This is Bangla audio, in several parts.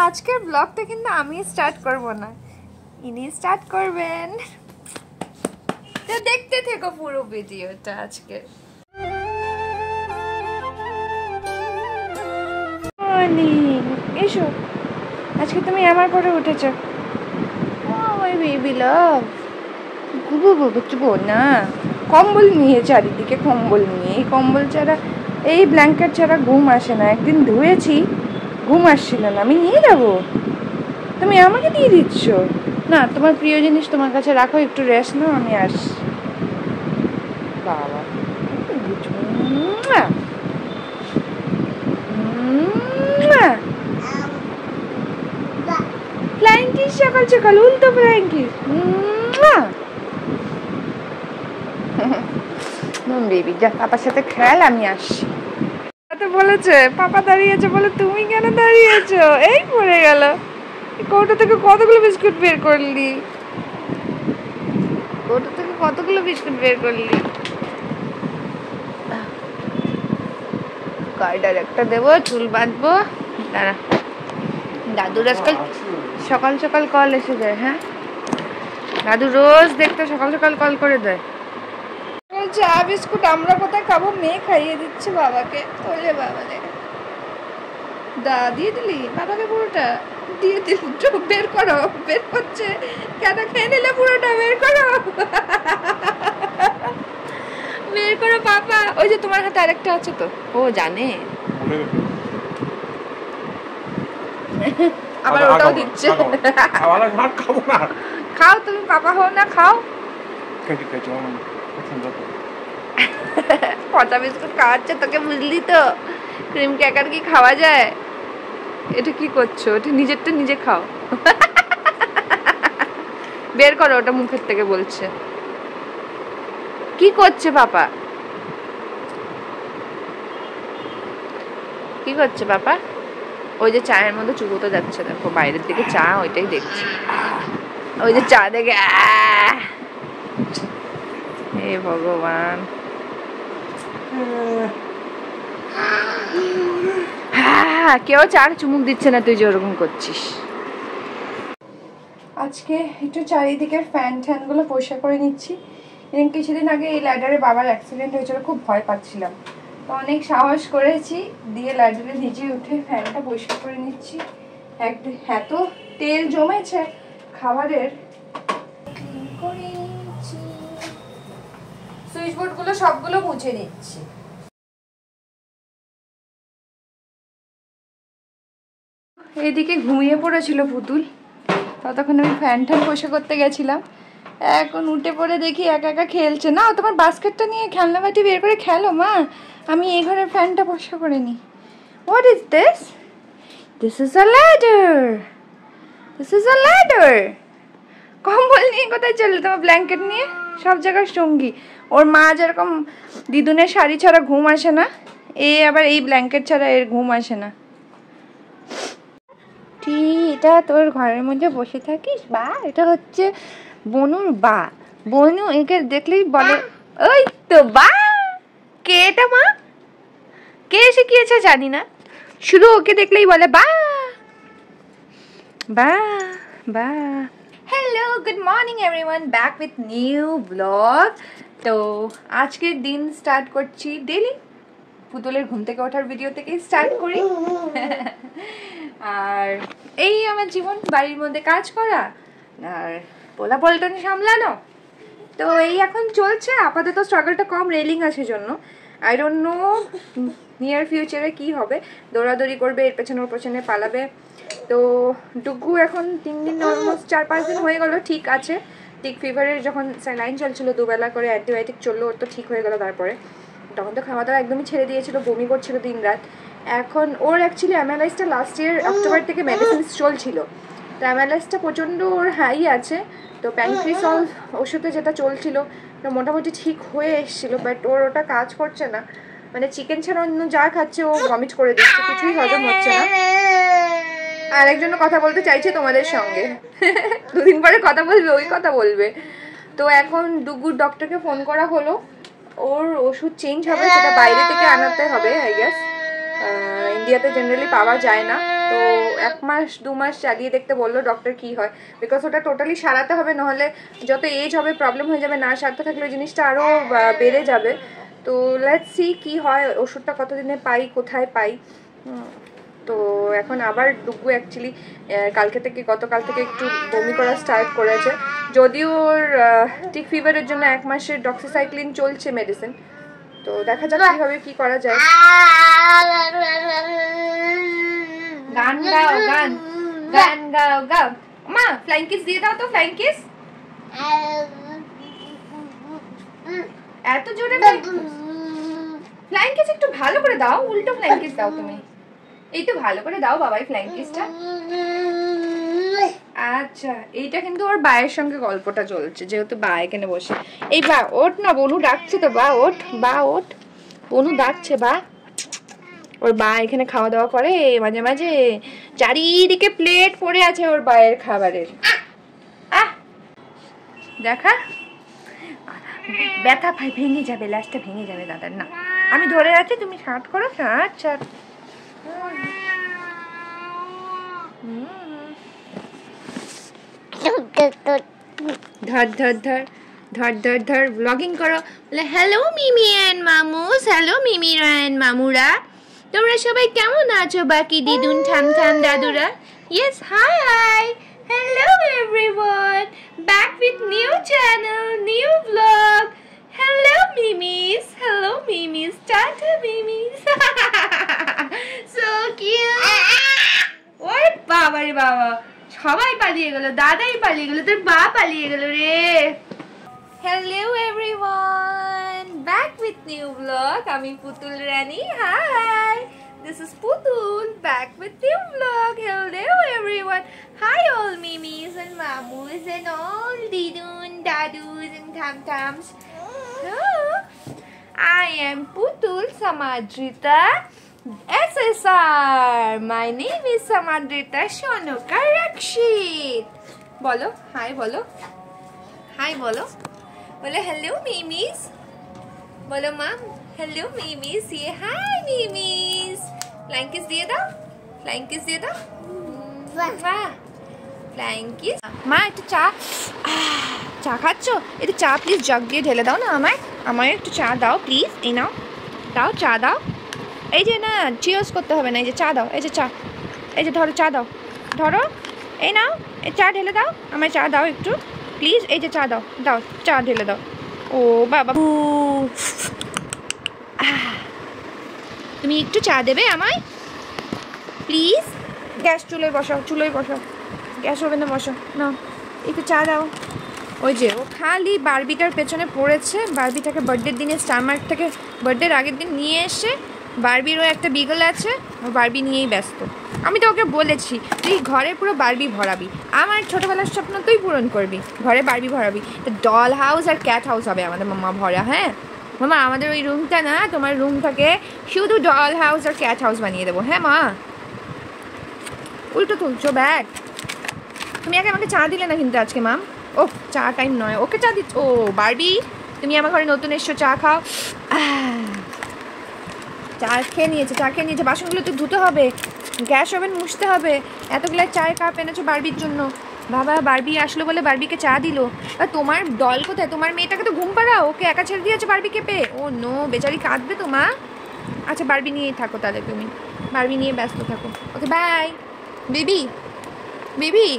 আজকের ব্লগটা কিন্তু আমি স্টার্ট করব না, ইনি স্টার্ট করবেন। তো দেখতে থেকো পুরো ভিডিওটা আজকে। এসো, আজকে তুমি আমার পরে উঠেছো। ওই বেবি লাভ গুবো না, কম্বল নিয়ে চারিদিকে কম্বল নিয়ে, এই কম্বল ছাড়া এই ব্ল্যাঙ্কেট ছাড়া ঘুম আসে না। একদিন ধুয়েছি, ঘুম আসছিল না, আমি নিয়ে যাবো, তুমি আমাকে দিয়ে দিচ্ছ না। তোমার প্রিয় জিনিস তোমার কাছে রাখো, একটু রেস্ট নাও, আমি আসছি। বাবা ফ্লাইং কিস, সকাল সকাল উল্টো ফ্লাইং কিস। বেবি যা, পাপার সাথে খেল, আমি আসছি। তো বলেছে পাপা দাঁড়িয়েছে বলে তুমি কেন দাঁড়িয়েছো? এই পড়ে গেল। কৌটো থেকে কতগুলো বিস্কুট বের করলি? কৌটো থেকে কতগুলো বিস্কুট বের করলি? গার্ডার একটা দেবো, চুল বাঁধবো। দাঁড়া, দাদুর আজকাল সকাল সকাল কল এসে যায়। হ্যাঁ, দাদু রোজ দেখতে সকাল সকাল কল করে দেয়। চা বিস্কুট আমরা কোথায় খাবো? মেয়ে খাইয়ে দিচ্ছে বাবাকে। ওলে বাবা রে, দিয়ে দিলি বাবাকে পুরোটা? দিয়ে দিল, বের করো। বের করছে কেন? খেয়ে নিলে পুরোটা বের করো, বের করো পাপা। ওই যে তোমার হাতে আরেকটা আছে তো, ও জানে। আবার ওটাও দিচ্ছে। খাও তুমি, পাপা হও না, খাও। পচা বিস্কুট খাওয়াচ্ছে তোকে, বুঝলি তো? ক্রিম ক্র্যাকার কি খাওয়া যায়? এটা কি করছো? এটা নিজেরটা নিজে খাও। বের করো ওটা মুখের থেকে, বলছে। কি করছে পাপা? কি করছে পাপা? ওই যে চায়ের মধ্যে চুবোতে যাচ্ছে, দেখো বাইরের দিকে চা, ওইটাই দেখছি। ওই যে চা দেখে হে ভগবান, কেউ চার চুমুক দিচ্ছে না, তুই যে ওরকম করছিস। আজকে একটু চারিদিকের ফ্যান ট্যান গুলো পরিষ্কার করে নিচ্ছি। কিছুদিন আগে এই ল্যাডারে বাবার অ্যাক্সিডেন্ট হয়েছিল, খুব ভয় পাচ্ছিলাম, তো অনেক সাহস করেছি, দিয়ে ল্যাডারে নিচে উঠে ফ্যানটা পরিষ্কার করে নিচ্ছি। এত তেল জমেছে খাবারের। সুইচ বোর্ড গুলো সবগুলো মুছে নিচ্ছি। এদিকে ঘুমিয়ে পড়েছিল পুতুল, ততক্ষণ আমি ফ্যান ট্যান পরিষ্কার করতে গেছিলাম। এখন উঠে পড়ে দেখি একা একা খেলছে। না, তোমার বাস্কেটটা নিয়ে খেলনা বাটি বের করে খেলো মা, আমি এই ঘরের ফ্যানটা পরিষ্কার করে নিই। What is this? This is a ladder, this is a ladder. কম্বল নিয়ে কোথায় চললে? তোমার ব্ল্যাঙ্কেট নিয়ে সব জায়গায় সঙ্গী। ওর মা যেরকম দিদুনের শাড়ি ছাড়া ঘুম আসে না, এ আবার এই ব্ল্যাঙ্কেট ছাড়া এর ঘুম আসে না। এটা তোর ঘরের মধ্যে বসে থাকিস? বা এটা হচ্ছে বনুর বা। বনু একে দেখলেই বলে ওই তো বা। কে এটা মা? কে শিখিয়েছে জানি না, শুধু ওকে দেখলেই বলে বা বা বা। Hello, good morning everyone, back with new blog. তো আজকের দিন স্টার্ট করছি ডেলি পুতুলের ঘুম থেকে ওঠার ভিডিও থেকে স্টার্ট করি। আর এই আমার জীবন, বাড়ির মধ্যে কাজ করা আর পোলা পল্টনে সামলানো, তো এই এখন চলছে। আপাতত স্ট্রাগলটা কম, রেলিং আছে জন্য। আই ডোন্ট নো নিয়ার ফিউচারে কি হবে। দৌড়াদৌড়ি করবে, এর পেছনে ওর পেছনে পালাবে। তো ডুগু এখন 3 দিন, অলমোস্ট 4-5 দিন হয়ে গেল ঠিক আছে। টিক ফিভারের যখন স্যালাইন চলছিল, 2 বেলা করে অ্যান্টিবায়োটিক চললো, ওর তো ঠিক হয়ে গেল। তারপরে তখন তো খাওয়া দাওয়া একদমই ছেড়ে দিয়েছিল, বমি করছিল দিন রাত। এখন ওর অ্যাকচুয়ালি অ্যামালাইজটা লাস্ট ইয়ার অক্টোবর থেকে মেডিসিন চলছিল, তো অ্যামালাইজটা প্রচণ্ড ওর হাই আছে। তো প্যানক্রিসল ওষুধে যেটা চলছিল তো মোটামুটি ঠিক হয়ে এসেছিল, বাট ওর ওটা কাজ করছে না। মানে চিকেন ছাড়া অন্য যা খাচ্ছে ও ভমিট করে দিচ্ছে, কিছুই হজম হচ্ছে না। আর একজন কথা বলতে চাইছে তোমাদের সঙ্গে, 2 দিন পরে কথা বলবে, ওই কথা বলবে। তো এখন ডুগুর ডক্টরকে ফোন করা হলো, ওর ওষুধ চেঞ্জ হবে, সেটা বাইরে থেকে আনাতে হবে আই গেস। ইন্ডিয়াতে জেনারেলি পাওয়া যায় না, তো 1 মাস 2 মাস চালিয়ে দেখতে বললো ডক্টর কি হয়, বিকজ ওটা টোটালি সারাতে হবে, নাহলে যত এজ হবে প্রবলেম হয়ে যাবে, না সারতে থাকলে জিনিসটা আরও বেড়ে যাবে। তো লেটস সি কি হয়, ওষুধটা কতদিনে পাই, কোথায় পাই। তো এখন আবার ডুগু অ্যাকচুয়ালি গতকাল থেকে একটু বমি করা স্টার্ট করেছে, যদিও ওর টিক ফিভারের জন্য 1 মাসের ডক্সিসাইক্লিন চলছে মেডিসিন। তো দেখা যাক কিভাবে কি করা যায়। গান গাও, গান গান গাও, গাও মা। ফ্লাইং কিস দিয়ে দাও তো, ফ্লাইং কিস। এত জোরে ফ্লাইং কিস একটু ভালো করে দাও, উল্টো ফ্লাইং কিস দাও তুমি। এই তো ভালো করে দাও বাবাই ফ্লাইং কিসটা। আচ্ছা, এইটা কিন্তু ওর বায়ের সঙ্গে গল্পটা চলছে, যেহেতু বা এখানে বসে। এই বা ওঠ না, বনু ডাকছে তো, বা ওঠ, বা ওঠ, বনু ডাকছে বা। ওর বা এখানে খাওয়া দাওয়া করে মাঝে মাঝে, চারিদিকে প্লেট পড়ে আছে ওর বায়ের খাবারের। আহ দেখা, ব্যথা পাই, ভেঙে যাবে, লাস্টটা ভেঙে যাবে দাদার। না আমি ধরে আছি, তুমি শার্ট করো, শার্ট শার্ট। ধর ধর ধর ধর ধর ধর, ব্লগিং করো, বলে হ্যালো মিমি অ্যান্ড মামুস, হ্যালো মিমি অ্যান্ড মামুরা, তোমরা সবাই কেমন আছো বাকি দিদুন ঠাম ঠাম দাদুরা? Yes, hi hi, hello everyone, back with new channel, new blog. Hello মিমিস, হ্যালো মিমিস, টাটা মিমিস। So cute. ওরে বাবা রে বাবা, সবাই পালিয়ে গেল, দাদাই পালিয়ে গেল, তোর বা পালিয়ে গেল রে। Hello everyone, back with new blog. আমি Putul Rani, hi, this is Putul, back with new blog. Hello everyone, hi all মিমিস এন্ড মামুস এন্ড অল দিদুন দাদুস এন্ড ঠাম-ঠামস। I am Putul Samadrita SSR. My name is Samadrita Shonoka Rakshit. বলো হাই, বলো হাই, বলো বলো হ্যালো মিমিস, বলো মা হ্যালো মিমিস, ইয়ে হাই মিমিস। ফ্লাইং কিস দিয়ে দাও, ফ্লাইং কিস দিয়ে দাও, বাহ, ফ্লাইং কিস। মা একটু চা, চা খাচ্ছ? একটু চা প্লিজ জগ দিয়ে ঢেলে দাও না আমায় একটু চা দাও প্লিজ। এই নাও, দাও চা দাও। এই যে না, চিয়ার্স করতে হবে না, এই যে চা দাও, এই যে চা, এই যে ধরো চা দাও, ধরো, এই নাও, এই চা ঢেলে দাও, আমায় চা দাও একটু প্লিজ। এই যে চা দাও, দাও চা ঢেলে দাও। ও বাবা, তুমি একটু চা দেবে আমায় প্লিজ? গ্যাস চুলোয় বসাও, চুলোয় বসাও, গ্যাস ওভেনে বসাও, না একটু চা দাও। ওই যে ও খালি বারবিটার পেছনে পড়েছে, বারবিটাকে বার্থডের দিনে স্টারমার্ক থেকে বার্থডের আগের দিন নিয়ে এসে, বারবিরও একটা বিগল আছে, ও বারবি নিয়েই ব্যস্ত। আমি তো ওকে বলেছি তুই ঘরে পুরো বারবি ভরাবি, আমার ছোটোবেলার স্বপ্ন তুই পূরণ করবি, ঘরে বারবি ভরাবি। তো ডল হাউস আর ক্যাট হাউস হবে আমাদের মামা ভরা। হ্যাঁ মামা, আমাদের ওই রুমটা না, তোমার রুমটাকে শুধু ডল হাউস আর ক্যাট হাউস বানিয়ে দেবো। হ্যাঁ মা, উল্টো তুলছো ব্যাগ। তুমি আগে আমাকে চা দিলে না কিন্তু আজকে মাম। ও চা টাইম নয়, ওকে চা দিচ্ছ? ও বারবি, তুমি আমার ঘরে নতুন এসছো, চা খাও। চা খেয়ে নিয়েছে, বাসনগুলো তো ধুতে হবে, গ্যাস ওভেন মুছতে হবে, এতগুলো চায়ের কাপ এনেছো বারবির জন্য। বাবা বারবি আসলো বলে বারবিকে চা দিল। আর তোমার দল কোথায়? তোমার মেয়েটাকে তো ঘুম পাড়াও, ওকে একা ছেড়ে দিয়েছে বারবিকে পেয়ে। ও নো, বেচারি কাঁদবে তো মা। আচ্ছা বারবি নিয়েই থাকো তাহলে, তুমি বারবি নিয়ে ব্যস্ত থাকো। Okay bye baby, baby.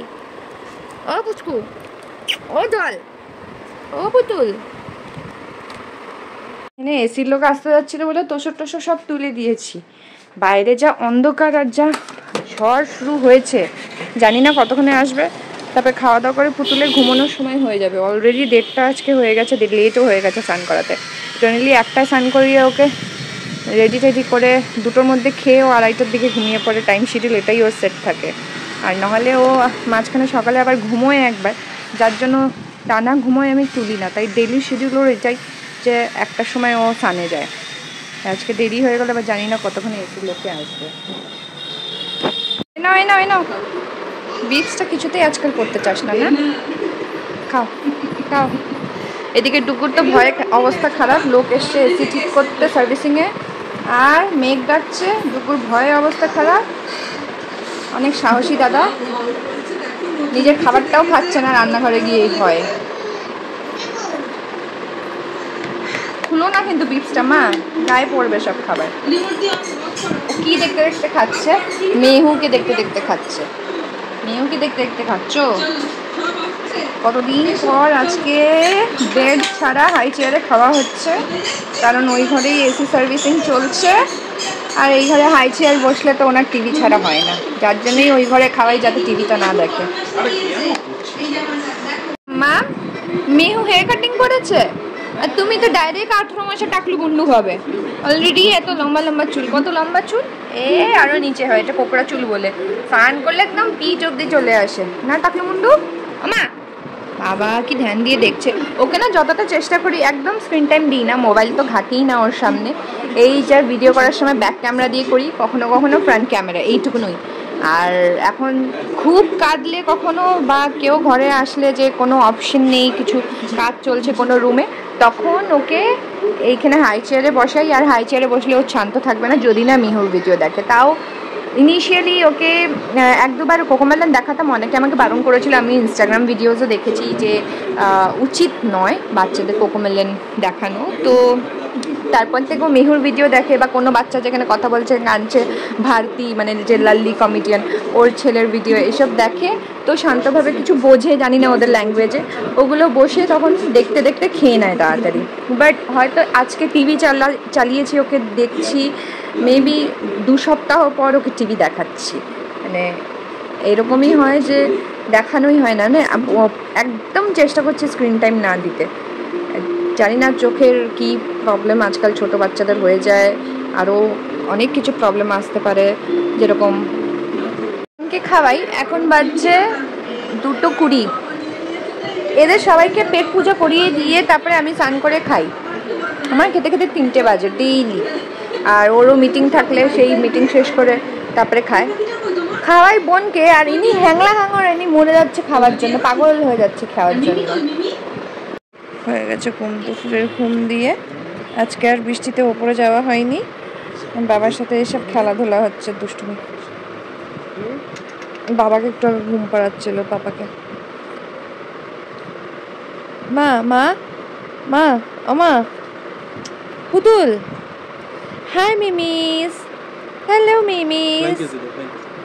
ও পুচকু, ও দল, ও পুতুল। এখানে এসির লোক আসতে যাচ্ছিলো বলে তোষক সব তুলে দিয়েছি। বাইরে যা অন্ধকার আর যা ঝড় শুরু হয়েছে, জানি না কতক্ষণে আসবে। তারপরে খাওয়া দাওয়া করে পুতুলের ঘুমানোর সময় হয়ে যাবে। অলরেডি 1:30 আজকে হয়ে গেছে, লেটও হয়ে গেছে স্নান করাতে। জেনারেলি 1টায় স্নান করিয়ে ওকে রেডি টেডি করে 2টোর মধ্যে খেয়ে ও 2:30টার দিকে ঘুমিয়ে পড়ে। টাইম শিডিউল এটাই ওর সেট থাকে। আর নাহলে ও মাঝখানে সকালে আবার ঘুমোয় একবার, যার জন্য টানা ঘুমোয় আমি তুলি না। তাই ডেলি শিডিউল ওর এটাই যে 1টার সময় ও স্নানে যায়। আজকে দেরি হয়ে গেল, আবার জানি না কতক্ষণে এসি লোকে আসবে। নাও নাও নাও, বিপসটা কিছুতেই আজকাল করতে চাস না, না খাও খাও। এদিকে ডুগুর তো ভয়ে অবস্থা খারাপ, লোক এসছে এসি ঠিক করতে সার্ভিসিংয়ে, আর মেঘ ডাকছে, ডুগুর ভয়ে অবস্থা খারাপ। অনেক সাহসী দাদা, নিজের খাবারটাও খাচ্ছে না, রান্নাঘরে গিয়ে এই ভয়ে। খুলো না কিন্তু বিপসটা মা, গায়ে পড়বে সব খাবার। কি দেখতে দেখতে খাচ্ছে? মেহুকে দেখতে দেখতে খাচ্ছে। মেহুকে দেখতে দেখতে খাচ্ছ? কতদিন পর আজকে বেড ছাড়া হাই চেয়ারে খাওয়া হচ্ছে, কারণ ওই ঘরেই এসি সার্ভিসিং চলছে, আর এই ঘরে হাই চেয়ার বসলে তো ওনার টিভি ছাড়া হয় না, যার জন্যই ওই ঘরে খাওয়াই, যাতে টিভিটা না দেখে। মা, মেহু হেয়ার কাটিং করেছে, আর তুমি তো ডাইরেক্ট 18 মাসে টাকলু বুন্ডু হবে। অলরেডি এত লম্বা লম্বা চুল, কত লম্বা চুল, আরো নিচে হয়, এটা কোকড়া চুল বলে, ফান করলে একদম পিচ অব্দি চলে আসে না টাকলু মুন্ডু। আমা বাবা কি ধ্যান দিয়ে দেখছে ওকে না, যতটা চেষ্টা করি একদম স্ক্রিন টাইম দিই না, মোবাইল তো ঘাটিই না ওর সামনে। এই যা ভিডিও করার সময় ব্যাক ক্যামেরা দিয়ে করি, কখনো কখনো ফ্রন্ট ক্যামেরা, এইটুকুনই। আর এখন খুব কাঁদলে কখনো, বা কেউ ঘরে আসলে যে কোনো অপশন নেই, কিছু কাজ চলছে কোনো রুমে, তখন ওকে এইখানে হাই চেয়ারে বসাই। আর হাই চেয়ারে বসলে ও শান্ত থাকবে না যদি না মিহুর ভিডিও দেখে। তাও ইনিশিয়ালি ওকে এক দুবার কোকোমেলন দেখাতাম, অনেকে আমাকে বারণ করেছিল, আমি ইনস্টাগ্রাম ভিডিওসও দেখেছি যে উচিত নয় বাচ্চাদের কোকোমেলন দেখানো। তো তারপর থেকে ও মেহুর ভিডিও দেখে, বা কোনো বাচ্চা যেখানে কথা বলছে, গানছে, ভারতী মানে যে লাল্লি কমেডিয়ান, ওর ছেলের ভিডিও এসব দেখে, তো শান্তভাবে কিছু বোঝে, জানি না ওদের ল্যাঙ্গুয়েজে, ওগুলো বসে তখন দেখতে দেখতে খেয়ে নেয় তাড়াতাড়ি। বাট হয়তো আজকে টিভি চালিয়েছি, ওকে দেখছি, মেবি 2 সপ্তাহ পর ওকে টিভি দেখাচ্ছি। মানে এরকমই হয় যে দেখানোই হয় না, না একদম চেষ্টা করছি স্ক্রিন টাইম না দিতে। জানি না চোখের কি প্রবলেম আজকাল ছোট বাচ্চাদের হয়ে যায়, আরও অনেক কিছু প্রবলেম আসতে পারে, যেরকম কে খাওয়াই। এখন বাজছে 2:20, এদের সবাইকে পেট পূজা করিয়ে দিয়ে তারপরে আমি স্নান করে খাই। আমার খেতে খেতে 3টে বাজে ডেইলি। আর ওরও মিটিং থাকলে সেই মিটিং শেষ করে তারপরে খাওয়াই বোনকে। আর ইনি হ্যাংলা হাঙর, ইনি মরে যাচ্ছে খাওয়ার জন্য, পাগল হয়ে যাচ্ছে খাওয়ার জন্য। হয়ে গেছে ঘুম, দুপুরের ঘুম দিয়ে। আজকে আর বৃষ্টিতে ওপরে যাওয়া হয়নি, বাবার সাথে এসব খেলাধুলা হচ্ছে, দুষ্টুমি। বাবাকে একটু ঘুম পাড়াচ্ছিল, পাপাকে। মা মা মা ও মা পুতুল, হাই মিমিস, হ্যালো মিমিস,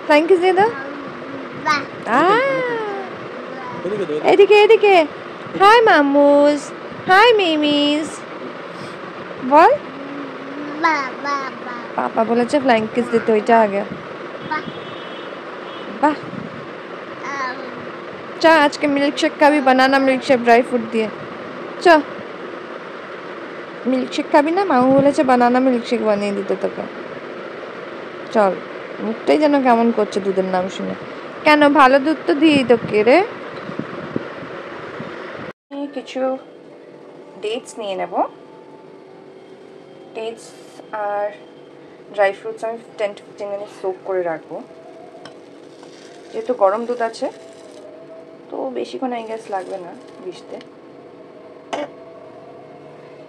থ্যাংক ইউ দিদা। এদিকে এদিকে, হাই মামুস, হাই মিমিস, বল। পাপা বলেছে ফ্লাইং কিস দিতে, ওইটা আগে। বাহ, চ আজকে মিল্কশেক খাবি, বানানা মিল্কশেক ড্রাই ফ্রুট দিয়ে। চ মিল্কশেক খাবি না? মামু বলেছে বানানা মিল্কশেক বানিয়ে দিতে তোকে। চল, মুখটাই যেন কেমন করছে দুধের নাম শুনে। কেন, ভালো দুধ তো দিই তোকে রে। কিছু ডেটস নিয়ে নেব, ডেটস আর ড্রাই ফ্রুটস আমি 10-15 মিনিট সোক করে রাখবো, যেহেতু গরম দুধ আছে তো বেশিক্ষণ আই গেস লাগবে না ভিজতে।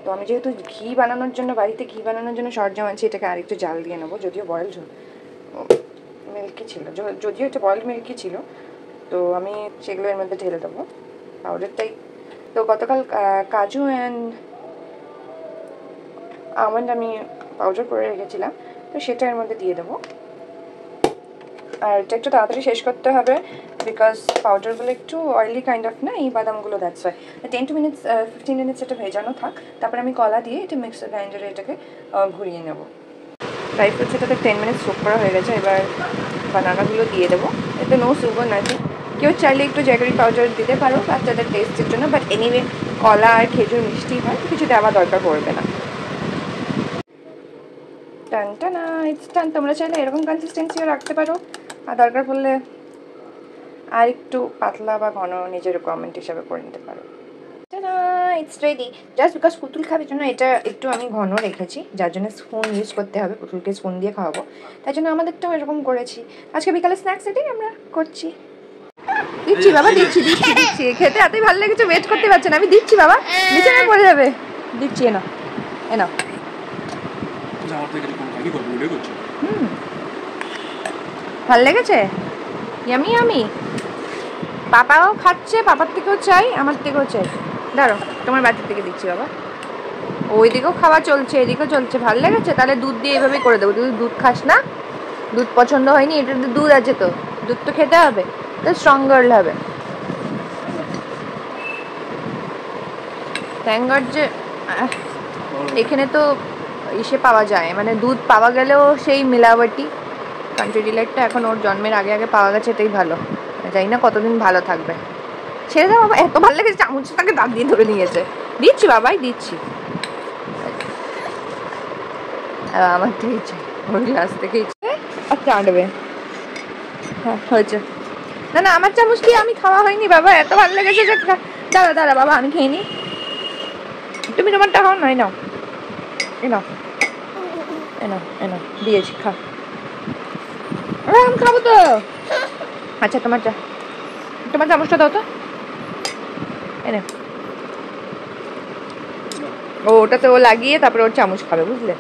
তো আমি যেহেতু ঘি বানানোর জন্য, বাড়িতে ঘি বানানোর জন্য সরঞ্জাম আছে, এটাকে আরেকটু জাল দিয়ে নেবো। যদিও বয়েলড মিল্কি ছিল, যদিও এটা বয়েলড মিল্কি ছিল, তো আমি সেগুলো এর মধ্যে ঢেলে দেবো পাউডারটাই। তো গতকাল কাজু অ্যান্ড আমন্ড আমি পাউডার করে রেখেছিলাম, তো সেটা এর মধ্যে দিয়ে দেবো। আর এটা একটু তাড়াতাড়ি শেষ করতে হবে, বিকজ পাউডারগুলো একটু অয়েলি কাইন্ড অফ না, এই বাদামগুলো, দ্যাটস ওয়াই। 10-15 মিনিটস এটা ভেজানো থাক, তারপরে আমি কলা দিয়ে এটা মিক্সার গ্রাইন্ডারে এটাকে ঘুরিয়ে নেব। ড্রাই ফ্রুটস এটাতে 10 মিনিটস সোক করা হয়ে গেছে, এবার বানানাগুলো দিয়ে দেবো। এতে নো সুগার নাকি, কেউ চাইলে একটু জ্যাগরি পাউডার দিতে পারো বাচ্চাদের টেস্টের জন্য, বাট এনিওয়ে কলা আর খেজুর মিষ্টি হয়, কিছু দেওয়া দরকার পড়বে না। টানটা না, ইটস টান। তোমরা চাইলে এরকম কনসিস্টেন্সিও রাখতে পারো, আর দরকার পড়লে আর একটু পাতলা বা ঘন নিজের রিকোয়ারমেন্ট হিসাবে করে নিতে পারো। It's ready. জাস্ট বিকজ পুতুল খাবার জন্য এটা একটু আমি ঘন রেখেছি, যার জন্য স্পুন ইউজ করতে হবে, পুতুলকে স্পুন দিয়ে খাওয়াবো, তাই জন্য আমাদেরটাও এরকম করেছি। আজকে বিকালে স্ন্যাক্স এটাই আমরা করছি। দিচ্ছি বাবা, দিচ্ছি দিচ্ছি দিচ্ছি, খেতে এতই ভালো লেগেছে, ওয়েট করতে পারছে না। আমি দিচ্ছি বাবা, বিছানায় পড়ে যাবে। দিচ্ছি, এনো এনো। ভাল লেগেছে? Yummy yummy. পাপাও খাচ্ছে, পাপার থেকেও চাই, আমার থেকেও চাই। দাঁড়ো, তোমার বাটির থেকে দিচ্ছি বাবা। ওইদিকেও খাওয়া চলছে, এদিকেও চলছে। ভাল লেগেছে? তাহলে দুধ দিয়ে এভাবেই করে দেবো। তুই দুধ খাস না? দুধ পছন্দ হয়নি? এটাতে দুধ আছে তো, দুধ তো খেতে হবে, তো স্ট্রং গার্ল হবে। থ্যাঙ্ক গড যে এখানে তো ইসে পাওয়া যায়, মানে দুধ পাওয়া গেলেও সেই মিলাওয়াটি। কান্ট্রি ডিলাইটটা এখন ওর জন্মের আগে আগে পাওয়া গেছে, এটাই ভালো। জানি না কতদিন ভালো থাকবে। ছেড়ে দাও বাবা, এত ভালো লেগেছে চামচ তাকে দাঁত দিয়ে ধরে নিয়েছে। দিচ্ছি বাবাই, দিচ্ছি। আমার থেকেই চাই, ওর গ্লাস থেকেই চাই। আচ্ছা আনবে, হ্যাঁ হয়েছে। না না, আমার চামচ দিয়ে আমি খাওয়া হয়নি বাবা, এত ভালো লেগেছে যে। দাঁড়া দাঁড়া বাবা, আমি খেয়ে নিই। তুমি তোমারটা খাও না, নাও এনাও এনাও এনাও, দিয়েছি, খা। আমি খাবো তো। আচ্ছা তোমার চামচটা দাও তো, এনে। ও ওটাতে ও লাগিয়ে তারপরে ওর চামচ খাবে, বুঝলে?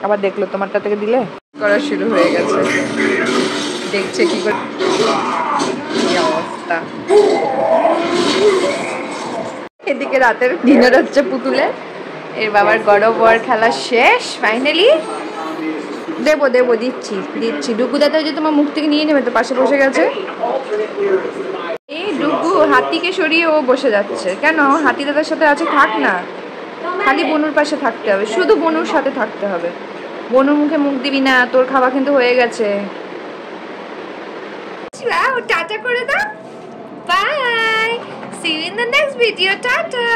আবার দেখলো তোমারটা থেকে দিলে করা শুরু হয়ে গেছে, দেখছে কি করে অবস্থা। এদিকে রাতের ডিনার হচ্ছে পুতুলে। এর বাবার গড অফ ওয়ার খেলা শেষ ফাইনালি। দেবো দেবো, দিচ্ছি দিচ্ছি। ডুগু দাদা যে তোমার মুখ থেকে নিয়ে নেবে তো, পাশে বসে গেছে। এই ডুগু হাতিকে সরিয়ে ও বসে যাচ্ছে কেন? হাতি দাদার সাথে আছে, থাক না। খালি বনুর পাশে থাকতে হবে, শুধু বনুর সাথে থাকতে হবে। বনুর মুখে মুখ দিবি না, তোর খাওয়া কিন্তু হয়ে গেছে। টাটা করে দাও, bye, see you in the next video. টাটা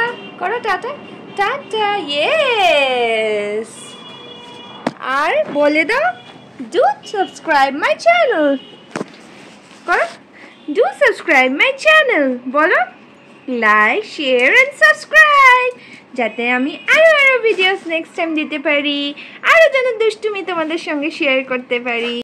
করো, টাটা টাটা, ইয়েস। আর বলে দাও, ডু সাবস্ক্রাইব মাই চ্যানেল। করো, ডু সাবস্ক্রাইব মাই চ্যানেল। বলো, লাইক শেয়ার এন্ড সাবস্ক্রাইব, যাতে আমি আরো ভিডিওস নেক্সট টাইম দিতে পারি, আরো যেন দুষ্টুমি তোমাদের সঙ্গে শেয়ার করতে পারি।